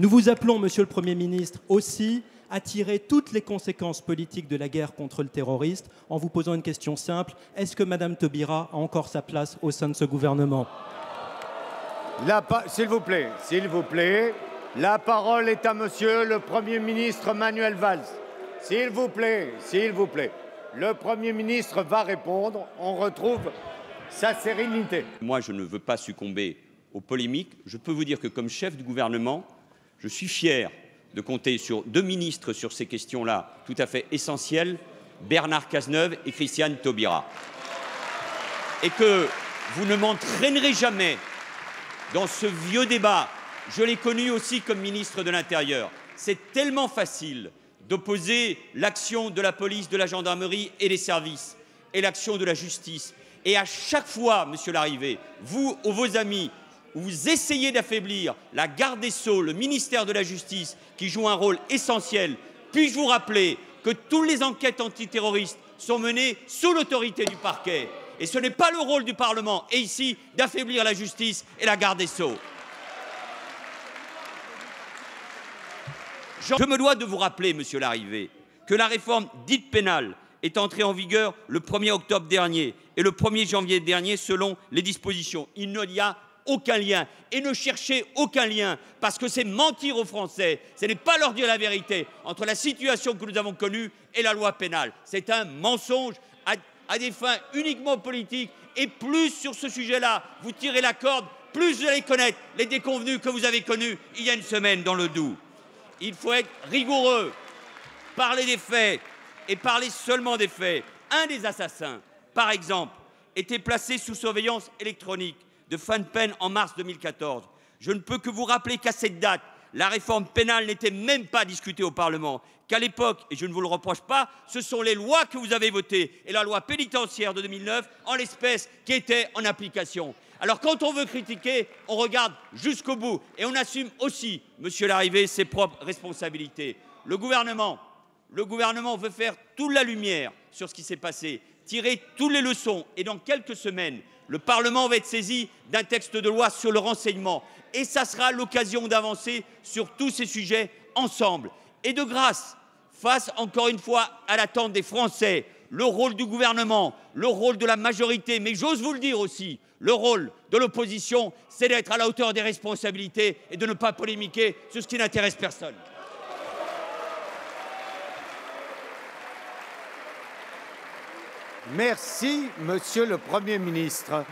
Nous vous appelons, Monsieur le Premier ministre, aussi à tirer toutes les conséquences politiques de la guerre contre le terroriste en vous posant une question simple. Est-ce que Mme Taubira a encore sa place au sein de ce gouvernement? S'il vous plaît, la parole est à Monsieur le Premier ministre Manuel Valls. S'il vous plaît. Le Premier ministre va répondre. On retrouve sa sérénité. Moi, je ne veux pas succomber aux polémiques. Je peux vous dire que comme chef du gouvernement, je suis fier de compter sur 2 ministres sur ces questions-là tout à fait essentielles, Bernard Cazeneuve et Christiane Taubira. Et que vous ne m'entraînerez jamais dans ce vieux débat. Je l'ai connu aussi comme ministre de l'Intérieur. C'est tellement facile d'opposer l'action de la police, de la gendarmerie et des services et l'action de la justice. Et à chaque fois, Monsieur Larrivé, vous ou vos amis, vous essayez d'affaiblir la garde des Sceaux, le ministère de la Justice, qui joue un rôle essentiel. Puis-je vous rappeler que toutes les enquêtes antiterroristes sont menées sous l'autorité du parquet. Et ce n'est pas le rôle du Parlement, et ici, d'affaiblir la justice et la garde des Sceaux. Je me dois de vous rappeler, Monsieur Larrivé, que la réforme dite pénale est entrée en vigueur le 1er octobre dernier et le 1er janvier dernier selon les dispositions. Il n'y a aucun lien. Et ne cherchez aucun lien, parce que c'est mentir aux Français. Ce n'est pas leur dire la vérité entre la situation que nous avons connue et la loi pénale. C'est un mensonge à des fins uniquement politiques. Et plus sur ce sujet-là, vous tirez la corde, plus vous allez connaître les déconvenus que vous avez connus il y a une semaine dans le Doubs. Il faut être rigoureux, parler des faits et parler seulement des faits. Un des assassins, par exemple, était placé sous surveillance électronique de fin de peine en mars 2014. Je ne peux que vous rappeler qu'à cette date, la réforme pénale n'était même pas discutée au Parlement, qu'à l'époque, et je ne vous le reproche pas, ce sont les lois que vous avez votées et la loi pénitentiaire de 2009, en l'espèce, qui étaient en application. Alors quand on veut critiquer, on regarde jusqu'au bout et on assume aussi, Monsieur Larrivé, ses propres responsabilités. Le gouvernement veut faire toute la lumière sur ce qui s'est passé, tirer toutes les leçons, et dans quelques semaines, le Parlement va être saisi d'un texte de loi sur le renseignement. Et ça sera l'occasion d'avancer sur tous ces sujets ensemble. Et de grâce, face encore une fois à l'attente des Français, le rôle du gouvernement, le rôle de la majorité, mais j'ose vous le dire aussi, le rôle de l'opposition, c'est d'être à la hauteur des responsabilités et de ne pas polémiquer sur ce qui n'intéresse personne. Merci, Monsieur le Premier ministre.